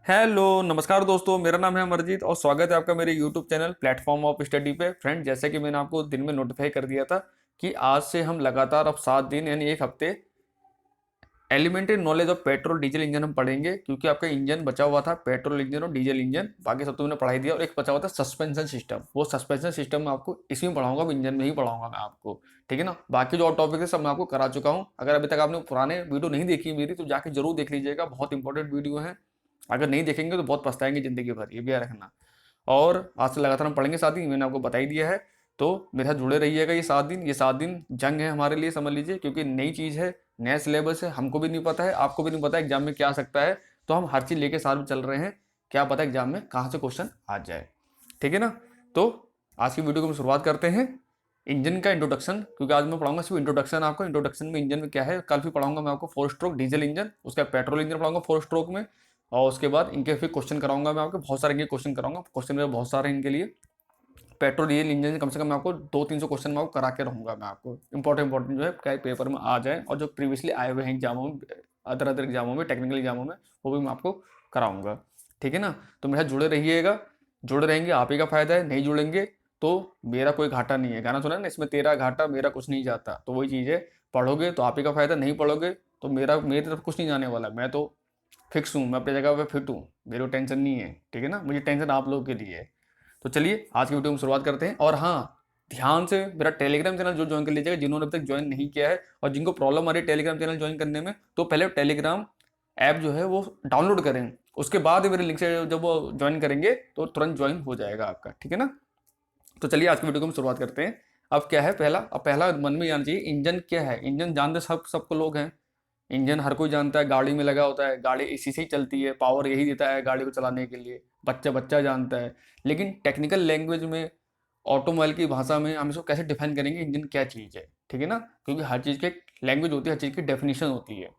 Hello नमस्कार दोस्तों, मेरा नाम है अमरजीत और स्वागत है आपका मेरे YouTube channel platform of study पे। फ्रेंड, जैसे कि मैंने आपको दिन में नोटिफाई कर दिया था कि आज से हम लगातार अब 7 दिन यानी एक हफ्ते elementary knowledge of petrol diesel engine हम पढ़ेंगे, क्योंकि आपका इंजन बचा हुआ था पेट्रोल इंजन और डीजल इंजन, बाकी सब तो मैंने पढ़ाई दिया। और एक बचा हुआ था सस्पेंशन सिस्टम, वो सस्पेंशन सिस्टम मैं आपको इसमें पढ़ाऊंगा, अब इंजन में ही पढ़ाऊंगा मैं आपको। ठीक है ना। बाकी जो और टॉपिक है सब मैं आपको करा चुका हूँ। अगर अभी तक आपने पुराने वीडियो नहीं देखी मेरी तो जाके जरूर देख लीजिएगा, बहुत इंपॉर्टेंट वीडियो है। अगर नहीं देखेंगे तो बहुत पछताएंगे जिंदगी भर, ये भी याद रखना। और आज से लगातार हम पढ़ेंगे 7 दिन, मैंने आपको बता ही दिया है। तो मेरे साथ जुड़े रहिएगा। ये 7 दिन जंग है हमारे लिए, समझ लीजिए, क्योंकि नई चीज़ है, नया सिलेबस है, हमको भी नहीं पता है, आपको भी नहीं पता एग्जाम में क्या आ सकता है। तो हम हर चीज़ लेके साथ में चल रहे हैं, क्या पता एग्जाम में कहाँ से क्वेश्चन आ जाए। ठीक है ना। तो आज की वीडियो को हम शुरुआत करते हैं इंजन का इंट्रोडक्शन, क्योंकि आज मैं पढ़ाऊंगा सिर्फ इंट्रोडक्शन आपको। इंट्रोडक्शन में इंजन में क्या है, कल भी पढ़ाऊंगा मैं आपको 4 स्ट्रोक डीजल इंजन, उसका पेट्रोल इंजन पढ़ाऊंगा 4 स्ट्रोक में। और उसके बाद इनके फिर क्वेश्चन कराऊंगा मैं आपको, बहुत सारे इनके क्वेश्चन कराऊंगा, क्वेश्चन मेरे बहुत सारे हैं इनके लिए। पेट्रोल डीजल इंजन से कम से कम मैं आपको 200-300 क्वेश्चन मैं आपको करा के रहूंगा मैं आपको, इंपॉर्टेंट जो है क्या पेपर में आ जाए, और जो प्रीवियसली आए हुए हैं एग्जामों में, अदर अदर एग्जामों में, टेक्निकल एग्जामों में, वो भी मैं आपको कराऊंगा। ठीक है ना। तो मेरे साथ जुड़े रहिएगा, जुड़े रहेंगे आप ही का फायदा है, नहीं जुड़ेंगे तो मेरा कोई घाटा नहीं है। गाना सुना है ना, इसमें तेरा घाटा मेरा कुछ नहीं जाता, तो वही चीज़ है। पढ़ोगे तो आप ही का फायदा, नहीं पढ़ोगे तो मेरी तरफ कुछ नहीं जाने वाला। मैं तो फिक्स हूँ, मैं अपनी जगह पे फिट हूँ, मेरे को टेंशन नहीं है। ठीक है ना। मुझे टेंशन आप लोगों के लिए है। तो चलिए आज की वीडियो में शुरुआत करते हैं। और हाँ, ध्यान से मेरा टेलीग्राम चैनल जो ज्वाइन कर लीजिएगा, जिन्होंने अभी तक ज्वाइन नहीं किया है और जिनको प्रॉब्लम आ रही है टेलीग्राम चैनल ज्वाइन करने में, तो पहले टेलीग्राम ऐप जो है वो डाउनलोड करें, उसके बाद मेरे लिंक से जब वो ज्वाइन करेंगे तो तुरंत ज्वाइन हो जाएगा आपका। ठीक है ना। तो चलिए आज की वीडियो को हम शुरुआत करते हैं। अब क्या है, पहला मन में आना चाहिए, इंजन क्या है। इंजन जानते सबको लोग हैं। इंजन हर कोई जानता है, गाड़ी में लगा होता है, गाड़ी इसी से ही चलती है, पावर यही देता है गाड़ी को चलाने के लिए, बच्चा बच्चा जानता है। लेकिन टेक्निकल लैंग्वेज में, ऑटोमोबाइल की भाषा में हम इसको कैसे डिफाइन करेंगे इंजन क्या चीज़ है। ठीक है ना। क्योंकि हर चीज़ की एक लैंग्वेज होती है, हर चीज़ की डेफिनेशन होती है।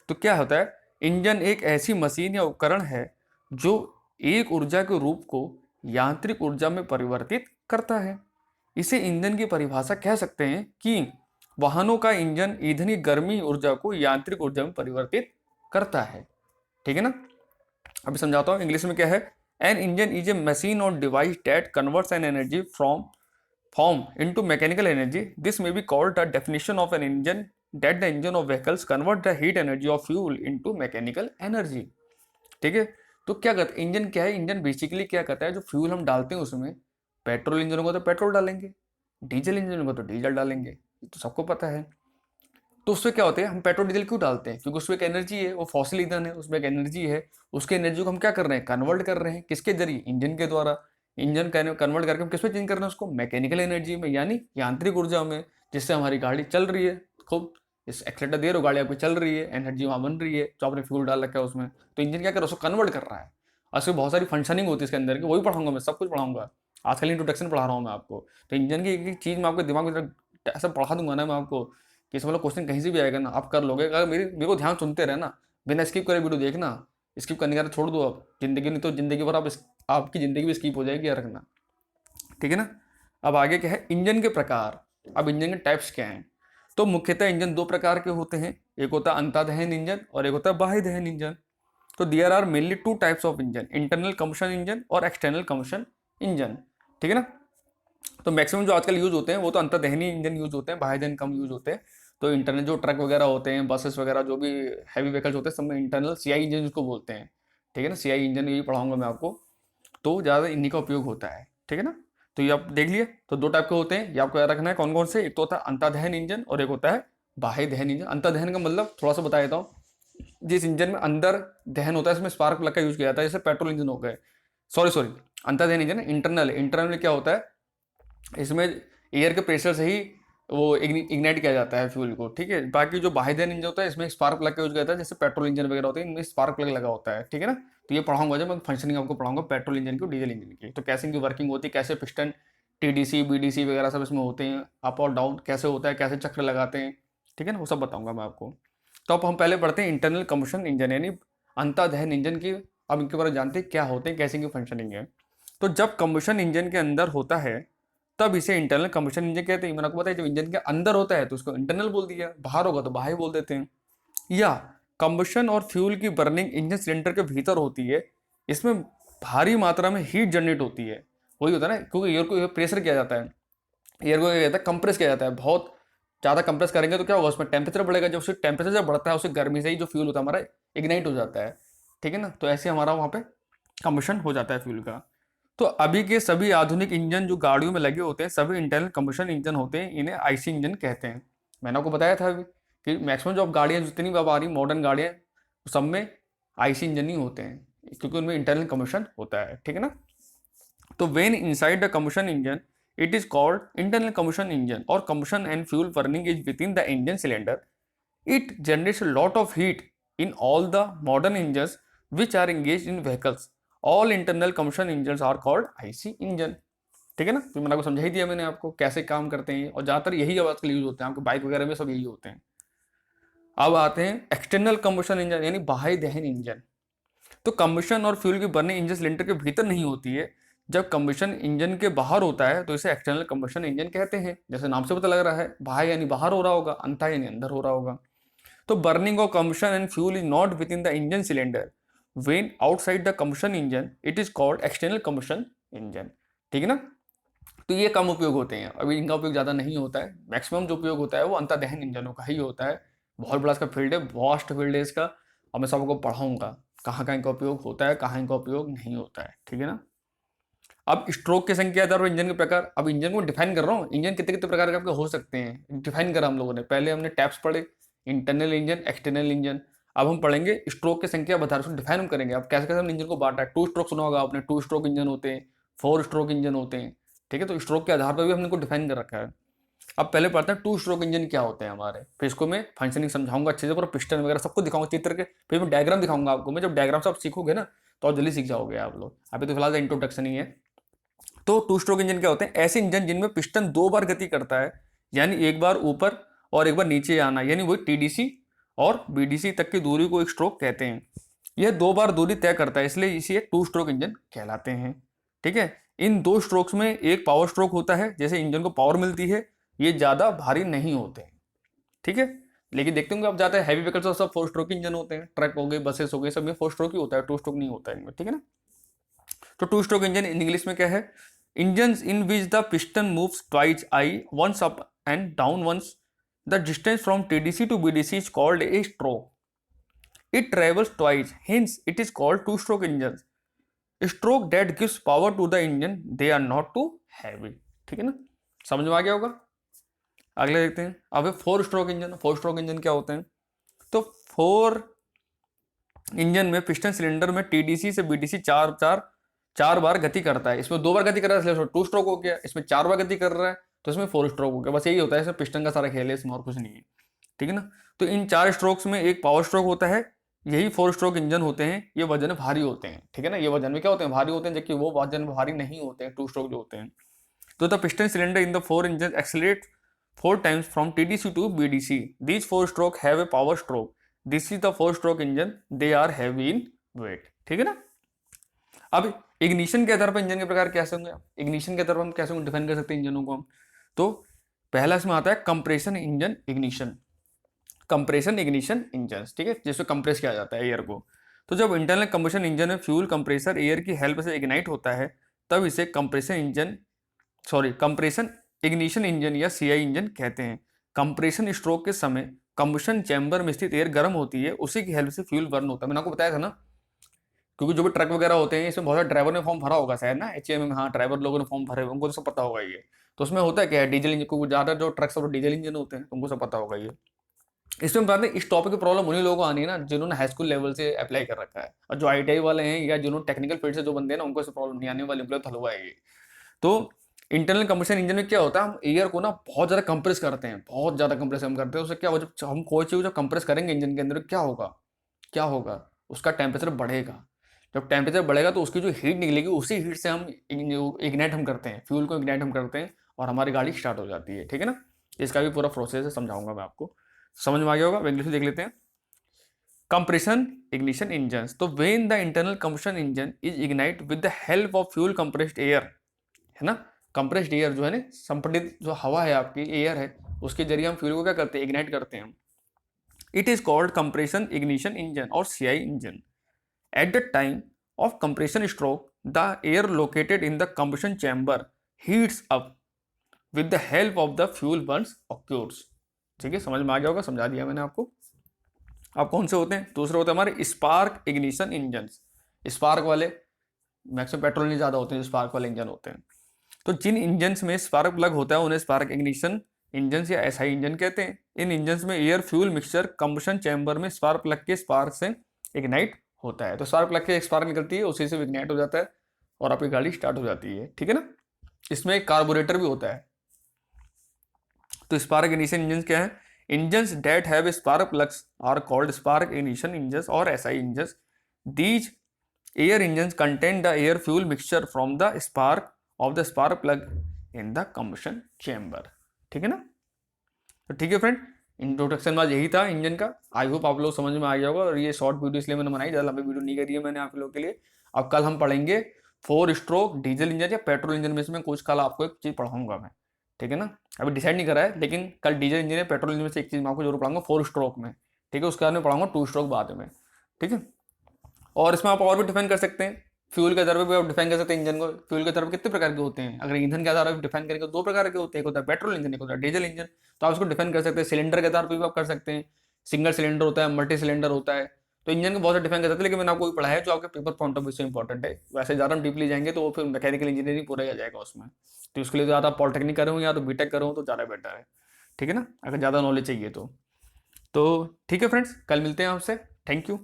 तो क्या होता है, इंजन एक ऐसी मशीन या उपकरण है जो एक ऊर्जा के रूप को यांत्रिक ऊर्जा में परिवर्तित करता है। इसे ईंधन की परिभाषा कह सकते हैं कि वाहनों का इंजन ईंधनी गर्मी ऊर्जा को यांत्रिक ऊर्जा में परिवर्तित करता है। ठीक है ना। अभी समझाता हूँ इंग्लिश में क्या है। An engine is a machine और device that converts an energy from form into mechanical energy. This may be called the definition of an engine that the engine of vehicles convert the heat energy of fuel into mechanical energy. ठीक है। तो क्या करता है engine, क्या है engine basically क्या करता है, जो फ्यूल हम डालते हैं उसमें, पेट्रोल इंजन होगा तो पेट्रोल डालेंगे, डीजल इंजन होगा तो डीजल डालेंगे, ये तो सबको पता है। तो उसमें क्या होता है, हम पेट्रोल डीजल क्यों डालते हैं, क्योंकि उसमें एक एनर्जी है, वो फॉसिल ईंधन है, उसमें एक एनर्जी है। उसके एनर्जी को हम क्या कर रहे हैं, कन्वर्ट कर रहे हैं, किसके जरिए, इंजन के द्वारा। इंजन कन्वर्ट करके हम किस में चेंज कर रहे हैं उसको, मैकेनिकल एनर्जी में, यानी यांत्रिक ऊर्जा में, जिससे हमारी गाड़ी चल रही है खूब। इस एक्सीटर दे रहे हो, गाड़ी आपकी चल रही है, एनर्जी वहाँ बन रही है जो आपने फ्यूल डाल रखा है उसमें। तो इंजन क्या कर रहा है, उसको कन्वर्ट कर रहा है। और उसमें बहुत सारी फंक्शनिंग होती है इसके अंदर की, वही पढ़ाऊंगा मैं, सब कुछ पढ़ाऊंगा। आज खाली इंट्रोडक्शन पढ़ा रहा हूँ मैं आपको। तो इंजन की एक एक चीज़ मैं आपको दिमाग में ऐसा पढ़ा दूंगा ना मैं आपको, कि इस वाला क्वेश्चन कहीं से भी आएगा ना आप कर लोगे। अगर मेरे को ध्यान सुनते रहना, बिना स्किप करे वीडियो देखना, स्किप करने का छोड़ दो आप जिंदगी, नहीं तो जिंदगी भर आपकी जिंदगी भी स्किप हो जाएगी, याद रखना। ठीक है ना। अब आगे क्या है, इंजन के प्रकार। अब इंजन के टाइप्स क्या हैं। तो मुख्यतः इंजन दो प्रकार के होते हैं, एक होता है अंतर्दहन इंजन और एक होता है बाह्य दहन इंजन। तो there are mainly 2 types of engine, internal combustion engine और एक्सटर्नल कंबशन इंजन। ठीक है ना। तो मैक्सिमम जो आजकल यूज होते हैं वो तो अंतर्दहनी इंजन यूज होते हैं, बाह्य दहन कम यूज होते हैं। तो इंटरनल जो ट्रक वगैरह होते हैं, बसेस वगैरह, जो भी हैवी व्हीकल्स होते हैं, सब में इंटरनल सीआई इंजन जिसको बोलते हैं। ठीक है ना। सीआई इंजन यही पढ़ाऊंगा मैं आपको। तो ज़्यादा इन्हीं का उपयोग होता है। ठीक है ना। तो ये आप देख लिए, तो 2 टाइप के होते हैं, ये आपको याद रखना है कौन कौन से। एक तो होता है अंतर्दहन इंजन और एक होता है बाह्य दहन इंजन। अंतर्दहन का मतलब थोड़ा सा बता देता हूँ। जिस इंजन में अंदर दहन होता है, इसमें स्पार्क प्लग का यूज किया जाता है, जैसे पेट्रोल इंजन हो गए। सॉरी सॉरी, अंतर्दहन इंजन इंटरनल, इंटरनल में क्या होता है, इसमें एयर के प्रेशर से ही वो इग्नाइट किया जाता है फ्यूल को। ठीक है। बाकी जो बाह्य दहन इंजन होता है, इसमें स्पार्क प्लग का यूज किया जाता है, जैसे पेट्रोल इंजन वगैरह होते हैं, इनमें स्पार्क प्लग लगा होता है। ठीक है ना। तो ये पढ़ाऊंगा जब मैं फंक्शनिंग आपको पढ़ाऊंगा पेट्रोल इंजन की, डीजल इंजन की, तो कैसे इनकी वर्किंग होती है, कैसे पिस्टन टीडीसी बीडीसी वगैरह सब इसमें होते हैं, अप और डाउन कैसे होता है, कैसे चक्र लगाते हैं। ठीक है ना, वो सब बताऊंगा मैं आपको। तो अब हम पहले पढ़ते हैं इंटरनल कंबशन इंजन, यानी अंतर्दहन इंजन की। अब इनके बारे में जानते हैं क्या होते हैं, कैसे इनकी फंक्शनिंग है। तो जब कंबशन इंजन के अंदर होता है तब इसे इंटरनल कंबशन इंजन कहते हैं। मैंने आपको बताया, जब इंजन के अंदर होता है तो उसको इंटरनल बोल दिया, बाहर होगा तो बाह्य बोल देते हैं। या कंबशन और फ्यूल की बर्निंग इंजन सिलेंडर के भीतर होती है, इसमें भारी मात्रा में हीट जनरेट होती है। वही होता है ना, क्योंकि एयर को प्रेशर किया जाता है, एयर को क्या कहता है, कंप्रेस किया जाता है। बहुत ज़्यादा कंप्रेस करेंगे तो क्या होगा, उसमें टेम्परेचर बढ़ेगा। जब उससे टेम्परेचर जब बढ़ता है, उससे गर्मी से ही जो फ्यूल होता है हमारा इग्नाइट हो जाता है, ठीक है ना। तो ऐसे हमारा वहाँ पे कम्बशन हो जाता है फ्यूल का। तो अभी के सभी आधुनिक इंजन जो गाड़ियों में लगे होते हैं, सभी इंटरनल कम्बशन इंजन होते हैं, इन्हें आईसी इंजन कहते हैं। मैंने आपको बताया था अभी कि मैक्सिमम जो अब गाड़ियाँ जितनी भी अब आ रही मॉडर्न गाड़ियाँ, सब में आईसी इंजन ही होते हैं, क्योंकि उनमें इंटरनल कम्बशन होता है, ठीक है ना। तो when inside the combustion engine it is called internal combustion engine or combustion and fuel burning is within the engine cylinder. It generates a lot of heat in all the modern engines which are engaged in vehicles. All internal combustion engines are called IC engine. ठीक है ना, तो मैंने आपको समझा ही दिया मैंने आपको कैसे काम करते हैं, और ज़्यादातर यही आजकल यूज होते हैं, आपके बाइक वगैरह में सब यही होते हैं। अब आते हैं एक्सटर्नल कम्बशन इंजन, यानी बाह्य दहन इंजन। तो कम्बशन और फ्यूल की बर्निंग इंजन सिलेंडर के भीतर नहीं होती है। जब कम्बशन इंजन के बाहर होता है तो इसे एक्सटर्नल कम्बशन इंजन कहते हैं। जैसे नाम से पता लग रहा है, बाहर यानी बाहर हो रहा होगा, अंतर यानी अंदर हो रहा होगा। तो burning of combustion and fuel is not with in the engine cylinder. When outside the combustion engine it is called external combustion engine, ठीक है ना। तो ये कम उपयोग होते हैं, अभी इनका उपयोग ज़्यादा नहीं होता है। मैक्सिमम जो उपयोग होता है वो अंतर दहन इंजनों का ही होता है। बहुत बड़ा इसका फील्ड है, वास्ट फील्ड है इसका, और मैं सबको पढ़ाऊंगा कहाँ कहाँ इनका उपयोग होता है, कहाँ इनका उपयोग नहीं होता है, ठीक है ना। अब स्ट्रोक की संख्या आधार पर इंजन के प्रकार, अब इंजन को डिफाइन कर रहा हूँ, इंजन कितने कितने प्रकार के आपके हो सकते हैं डिफाइन करा हम लोगों ने। पहले हमने टैप्स पढ़े, इंटरनल इंजन, एक्सटर्नल इंजन। अब हम पढ़ेंगे स्ट्रोक की संख्या आधार पर डिफाइन हम करेंगे। अब कैसे कैसे हम इंजन को बांटा है, टू स्ट्रोक सुना होगा आपने, टू स्ट्रोक इंजन होते हैं, फोर स्ट्रोक इंजन होते हैं, ठीक है। तो स्ट्रोक के आधार पर भी हमने को डिफाइन कर रखा है। अब पहले पढ़ते हैं टू स्ट्रोक इंजन क्या होते हैं हमारे, फिर इसको मैं फंक्शनिंग समझाऊंगा अच्छे से, पूरा पिस्टन वगैरह सबको दिखाऊंगा चित्र के, फिर मैं डायग्राम दिखाऊंगा आपको। मैं जब डायग्राम से आप सीखोगे ना तो आप जल्दी सीख जाओगे आप लोग। अभी तो फिलहाल इंट्रोडक्शन ही है। तो टू स्ट्रोक इंजन क्या होते हैं, ऐसे इंजन जिनमें पिस्टन दो बार गति करता है, यानी एक बार ऊपर और एक बार नीचे आना, यानी वही टीडीसी और बीडीसी तक की दूरी को एक स्ट्रोक कहते हैं। यह दो बार दूरी तय करता है, इसलिए इसे टू स्ट्रोक इंजन कहलाते हैं, ठीक है। इन दो स्ट्रोक्स में एक पावर स्ट्रोक होता है, जैसे इंजन को पावर मिलती है। ये ज़्यादा भारी नहीं होते हैं, ठीक है। लेकिन देखते होंगे आप जाते हैं हैवी व्हीकल्स और सब फोर स्ट्रोक इंजन होते हैं, ट्रक हो गए, बसेस हो गए, सब में फोर स्ट्रोक ही होता है, टू स्ट्रोक नहीं होता है इनमें, ठीक है ना। तो टू स्ट्रोक इंजन इंग्लिश में क्या है, engine in which the piston moves twice I once up and down once. The distance from TDC to BDC is called a stroke. It travels twice, hence it is called two-stroke engines. Stroke that gives power to the engine, they are not too heavy. ठीक है ना, समझ में आ गया होगा। अगले देखते हैं अब four stroke engine. Four stroke engine क्या होते हैं, तो फोर इंजन में पिस्टन सिलेंडर में टीडीसी से बीडीसी चार बार गति करता है। इसमें दो बार गति कर रहा है इसलिए टू स्ट्रोक हो गया, इसमें चार बार गति कर रहा है तो इसमें फोर स्ट्रोक हो गया। बस यही होता है, इसमें पिस्टन का सारा खेल है, इसमें और कुछ नहीं है, ठीक है ना। तो इन चार स्ट्रोक्स में एक पावर स्ट्रोक होता है, यही फोर स्ट्रोक इंजन होते हैं। ये वजन में भारी होते हैं, ठीक है ना, ये वजन में क्या होते हैं, भारी होते हैं, जबकि वो वजन में भारी नहीं होते हैं टू स्ट्रोक जो होते हैं। तो the piston cylinder in the four engine accelerate four times from TDC to BDC. These four stroke have a power stroke. This is the four stroke engine, they are heavy in weight, ठीक है ना। अब ignition के आधार पर engine के प्रकार कैसे होंगे, इग्निशन के आधार पर हम कैसे डिफाइन कर सकते हैं इंजनों को हम। तो पहला इसमें आता है compression engine ignition, compression ignition engine, ठीक है, जिसमें कंप्रेस किया जाता है एयर को। तो जब इंटरनल कंबशन इंजन में फ्यूल कंप्रेसर एयर की हेल्प से इग्नाइट होता है, तब इसे कंप्रेशन इग्निशन इंजन या सीआई इंजन कहते हैं। कंप्रेशन स्ट्रोक के समय कंबशन चैम्बर में स्थित एयर गर्म होती है, उसी की हेल्प से फ्यूल बर्न होता है। मैंने आपको बताया था ना, क्योंकि जो भी ट्रक वगैरह होते हैं इसमें बहुत सारे ड्राइवर ने फॉर्म भरा होगा शायद ना, एचएम में, हाँ ड्राइवर लोगों ने फॉर्म भरे, उनको तो सब पता होगा ये। तो उसमें होता है क्या है, डीजल इंजन, क्योंकि ज़्यादा जो ट्रक सब डीजल इंजन होते हैं, तुमको सब पता होगा ये। इसमें बात है, इस टॉपिक की प्रॉब्लम उन्हीं लोगों को आनी है ना जिन्होंने हाई स्कूल लेवल से अप्लाई कर रखा है, और जो आईटीआई वाले हैं या जिन्होंने टेक्निकल फील्ड से जो बंदे हैं ना, उनको इस प्रॉब्लम नहीं आने वाली, उनको हलवा है ये। तो इंटरनल कंबशन इंजन में क्या होता है, हम एयर को ना बहुत ज़्यादा कंप्रेस करते हैं, बहुत ज़्यादा कंप्रेस हम करते हैं। उससे क्या हो, जब हम कोई चीज़ जब कंप्रेस करेंगे इंजन के अंदर, क्या होगा, क्या होगा, उसका टेम्परेचर बढ़ेगा। जब टेम्परेचर बढ़ेगा तो उसकी जो हीट निकलेगी, उसी हीट से हम इग्नाइट हम करते हैं, फ्यूल को इग्नाइट हम करते हैं, और हमारी गाड़ी स्टार्ट हो जाती है, ठीक है ना। इसका भी पूरा प्रोसेस है, समझाऊंगा मैं आपको, समझ में आ गया होगा। इंग्लिश में देख लेते हैं। कंप्रेशन इग्निशन इंजन, तो when the internal combustion engine is ignite with the help of fuel compressed air, है ना। कंप्रेस्ड एयर जो है ना, संपीड़ित जो हवा है आपकी, एयर है, उसके जरिए हम फ्यूल को क्या करते हैं, इग्नाइट करते हैं। It is called compression ignition engine और CI engine. At the time of compression stroke, the air located in the combustion chamber heats up with the help of the fuel burns occurs। ठीक है, समझ में आ गया होगा, समझा दिया मैंने आपको। अब कौन से होते हैं? दूसरे होते हैं हमारे स्पार्क इग्निशन इंजन। स्पार्क वाले मैक्सिमम पेट्रोल नहीं ज्यादा होते हैं, जो स्पार्क वाले इंजन होते हैं। तो जिन इंजन में स्पार्क प्लग होता है उन्हें स्पार्क इग्निशन इंजन या एसआई इंजन कहते हैं। इन इंजन में air fuel mixture combustion chamber में स्पार्क प्लग के स्पार्क से इग्नाइट होता है। तो स्पार्क प्लग के एक स्पार्क निकलती है, उसी से इग्नाइट हो जाता है और आपकी गाड़ी स्टार्ट हो जाती है। ठीक है ना। इसमें एक कार्बोरेटर भी होता है। तो स्पार्क इग्निशन इंजन क्या है? Engine that have spark plugs are called spark ignition engine और SI engine. These air engine contain the air fuel mixture from the spark of the spark plug in the combustion chamber. ठीक है ना। तो ठीक है friend, introduction में यही था इंजन का। आई होप आप लोग समझ में आ गया होगा। और ये शॉर्ट वीडियो इसलिए मैंने बनाई, ज़्यादा लंबी वीडियो नहीं करी है मैंने आप लोगों के लिए। अब कल हम पढ़ेंगे 4 स्ट्रोक डीजल इंजन या पेट्रोल इंजन में से मैं कुछ कल आपको एक चीज़ पढ़ाऊंगा मैं। ठीक है ना। अभी डिसाइड नहीं करा है, लेकिन कल डीजल इंजन या पेट्रोल इंजन में से एक चीज़ मैं आपको जरूर पढ़ाऊंगा 4 स्ट्रोक में। ठीक है, उसके बाद में पढ़ाऊंगा 2 स्ट्रोक बाद में। ठीक है। और इसमें आप और भी डिफाइन कर सकते हैं, फ्यूल के आधार पर भी आप डिफाइन कर सकते हैं इंजन को। फ्यूल के आधार पर कितने प्रकार के होते हैं? अगर ईंधन के आधार पर डिफाइन करेंगे तो 2 प्रकार के होते हैं, एक होता है पेट्रोल इंजन, एक होता है डीजल इंजन। तो आप इसको डिफाइन कर सकते हैं। सिलेंडर के आधार पर भी आप कर सकते हैं, सिंगल सिलेंडर होता है, मल्टी सिलेंडर होता है। तो इंजन को बहुत सारे डिफाइन कर सकते हैं, लेकिन मैंने आपको पढ़ाया है जो आपके पेपर पॉइंट ऑफ व्यू से इंपॉर्टेंट है। वैसे ज़्यादा हम डीपली जाएंगे तो वो फिर मैकेनिकल इंजीनियरिंग पूरा ही आ जाएगा उसमें। तो उसके लिए ज़्यादा पॉलिटेक्निक करूँ या तो बीटेक करूँ तो ज़्यादा बेटर है। ठीक है ना, अगर ज़्यादा नॉलेज चाहिए तो ठीक है फ्रेंड्स, कल मिलते हैं आपसे। Thank you.